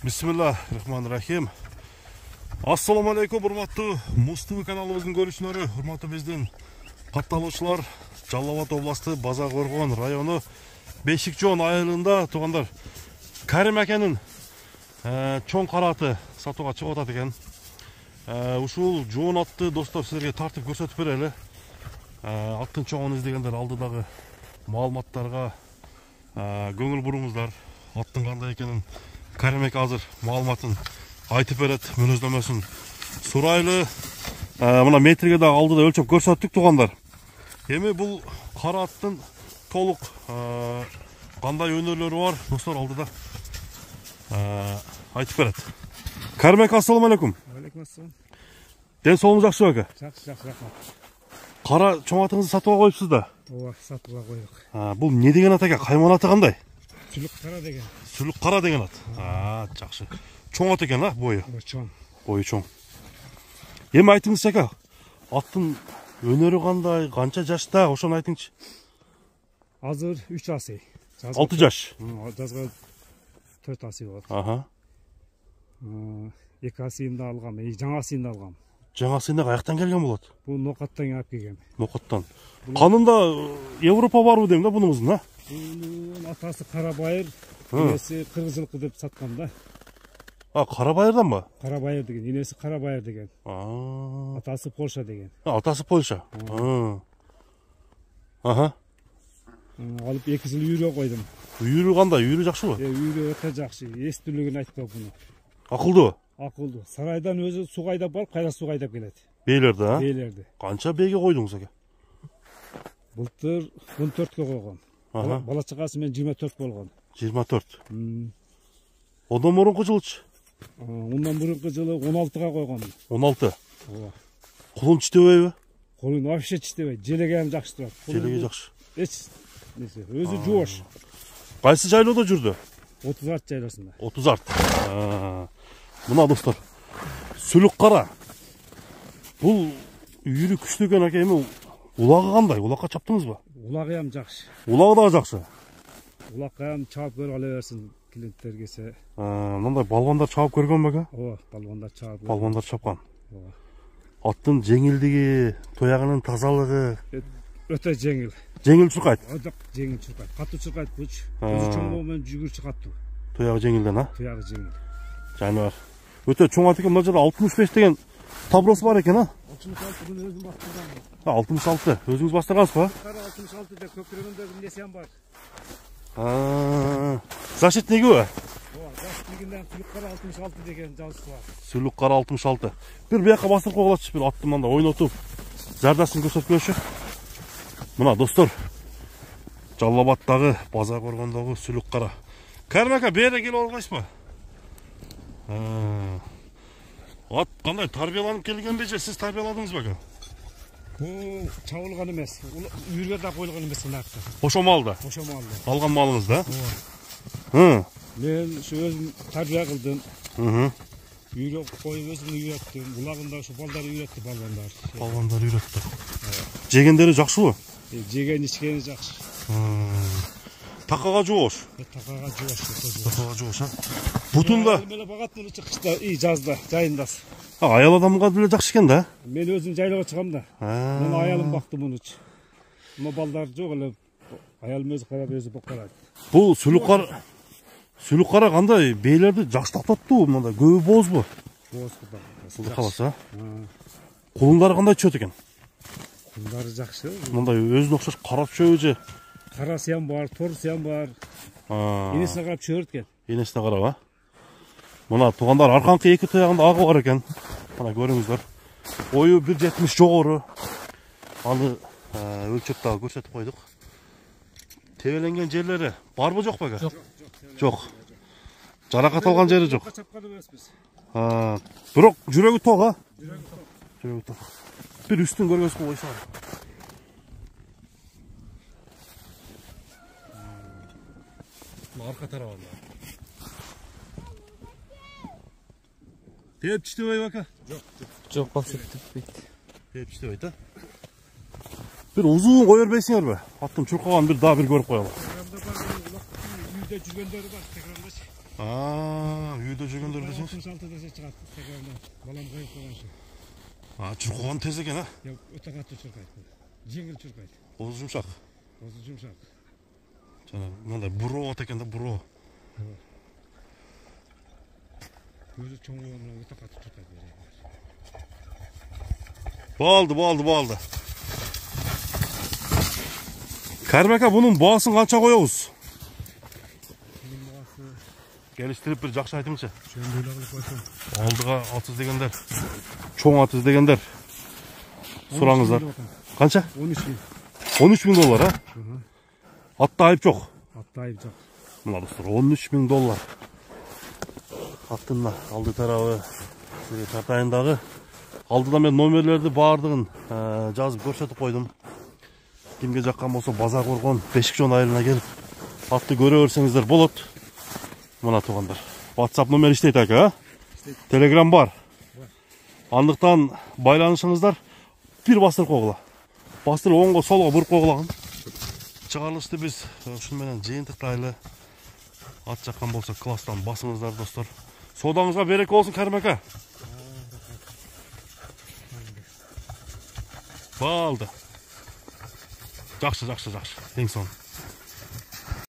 Bismillahirrahmanirrahim. Assalamu alaikum, урматтуу Муз-ТВ каналыбыздын көрүүчүлөрү, урматтуу биздин катталуучулар. Жалал Абад областы База Коргон району Бешик-Жоон айылында туугандар. Карим акенин чоң караты сатууга чыгып атат экен. Ушул жоон атты достор силерге тартып көрсөтүп берели. Аттын чоңун издегендер алдыдагы маалыматтарга көңүл буруңуздар. Аттын кандай экенин Карим аке азыр маалыматын айтып берет, мүнөздөмөсүн сурайлы. Мына метрге да алдыда өлчөп көрсөттүк туугандар. Эми бул кара аттын толук кандай өнөрлөрү бар достор алдыда айтып берет. Карим аке, ассаламу алейкум. Алейкум ассалам. Ден соолуңуз жакшыбы аке? Жакшы, рахмат. Кара чоң атыңызды сатууга коюпсуз да? Ооба, сатууга койдук. Бул не деген ат аке? Кайман аты кандай? Сүлүк кара деген. Сүлүк кара деген ат. Жакшы. Чоң ат экен, бою. Чоң. Бою чоң. Эми айтыңызчы аке, аттын өнөрү кандай, канча жашта, ошону айтыңчы. Азыр 3 асый. 6 жаш. Жазга 4 асый болот. 2 асыйын да алгам, жаңа асыйын да алгам. Жаңа асыйында каяктан келген болот? Бул Нокаттан алып келгем. Нокаттан. Канында Европа барбы дейм да бунуңуздун, Бунун атасы Карабайыр, энеси Кыргыз жылкы деп саткан да. Карабайырдан ба? Карабайыр деген, энеси Карабайыр деген. Атасы Польша деген. Атасы Польша. Алып 2 жыл үйрө койдум. Үйрү кандай? Үйрү жакшыбы? Үйрө өтө жакшы. Эстүүлүгүн айтпа буну. Акылдуу? Акылдуу. Сарайдан өзү суу кайдап барып, кайра суу кайдап келет. Бейлерди, Бейлерди. Канча бейге койдуңуз аке? Былтыр 14кө койгон. Бала чагасы менен 24 болгон. 24. Одан мурунку жылчы? Ондан мурунку жылы 16га койгон. 16. Ооба. Кулун чиштебейби? Колун вообще чиштебейт. Желеге жакшы турат. Желеге жакшы. Эч несе, өзү жоош. Кайсы жайлоодо жүрдү? 30 арт жайласында. 30 арт. Мына достор, сүлүк кара. Бул үйрү күчтүү экен аке, эми улагы кандай? Улакка чаптыңызбы? Улагы ham жакшы. Улагы да жакшы. Улакка ham чаап көрүп ала берсин клиенттер келсе. Мындай балбандар чаап көргөнбү аке? Ооба, балбандар чаап. Балбандар чапкан. Ооба. Аттын жеңилдиги, тоягынын тазалыгы өтө жеңил. Жеңил чуркайт. Жеңил чуркайт. Катуу чуркайт күч. Өзү чоң менен жүгүрчү катуу. Тоягы жеңилден, Тоягы жеңил. Жаныбар. Өтө чоң ат экен, мына жерде 65 деген таблосы бар экен, 66 күн өзүм бастыргам. 66. Өзүңүз бастыргансызбы? 66 деп көптөргөндөрдүн неси ham бар. Защитниги бе? Ооба, защитнигинен сүлүк кара 66 деген жазышы бар. Сүлүк кара 66. Бир бияка бастырып койгулачы, бир атты мында ойнотуп, зардасын көрсөткөнчү. Мына достор, Жалал Абадтагы База Коргондогу сүлүк кара. Карим ака, бере келип алгайсызбы? Ат кандай тарбияланып келгенби же сиз тарбияладыңызбы ака? Бул чабылган эмес. Үйргө да коюлган эмес сынакта. Ошо малда. Ошо малда. Алган малыңыз да? Ооба. Мен ушу өзүм тарбия кылдым. Үйрө коюп өзүм үйрөттүм. Булагында ушу балдар үйрөттү, балбандар. Балбандар үйрөттү. Жегендери жакшыбы? Жеген ичкени жакшы. Такага жоош. Такага жоош. Такага жоош, Бутунда. Мен багаттын чыкышта, жазда, жайындас. Аял адамга деле жакшы экен да. Мен өзүм жайлоого чыгам да. Мен аялым бактым мунучу. Мына балдар жок эле. Аялым өзү карап өзү бакалат. Бул сүлүк кара кандай? Бейлерди жакшылап ататтыбы, мындай көбү боозбу? Бооз кулда. Каласа. Кулундары кандай чөт экен? Кулундары жакшы. Мындай өзүнө окшош кара чөбү же? Карасы ham бар, торысы ham бар. Энесине карап чөбөрт экен. Энесине карап, Мына туугандар арканкы эки тоягында агы бар экен. Мына көрүңүздөр. Ою 1.70 жогору. Аны өлчөп дагы көрсөтүп койдук. Тебеленген жерлери барбы жокпу ака? Жок. Жаракат алган жери жок. Чапкан эмеспиз. Бирок жүрөгү ток, Жүрөгү ток. Бир үстүн көргөзүп койсоң. Арка тарабында. Теп чиштебейби ака? Жок, балчык теппейт. Теп чиштебейт, Бир узун кое бербейсиңерби? Аттын чуркаган бир көрүп коелу. Үйдө жүргөндөр бар, экрандачы. Үйдө жүргөндөр десеңиз. 66 десе чыгат. Балам коюп койгончу. Чуркаган тез экен, Өтө катуу чуркайт. Жеңил чуркайт. Озу жумшак. Озу жумшак. Жана мындай буроо экен да, буроо. Көзү чоң болгондо өтө катуу чуркайт. Болду. Карим ака, бунун баасын канча коебуз? Келиштирип бир жакшы айтыңызчы. Жөндөйлө кылып койсом. Алдыга атыз дегендер, чоң атыз дегендер. Сураңыздар. Канча? 13 000 доллар, Атта айып жок. Атта айып жок. Мына достор, 13 000 доллар. Аттын алды тарабы тартайындагы. Алдыда мен номерлерди баардыгын жазып көрсөтүп койдум. Кимге жаккан болсо База Коргон Бешикжон айылына келип атты көрө берсеңиздер болот. Мына туугандар. WhatsApp номер иштейт ака, Telegram бар. Андыктан байланышыңыздар бир бастырып койгула. Бастырып оңго солго буруп койгулагын. Чыгарылышты биз ушун менен жыйынтыктайлы. Ат жаккан болсо класстан басыңыздар достор. Содаңызга береке болсун Карим ака. Болду. Жакшы. Эң соң.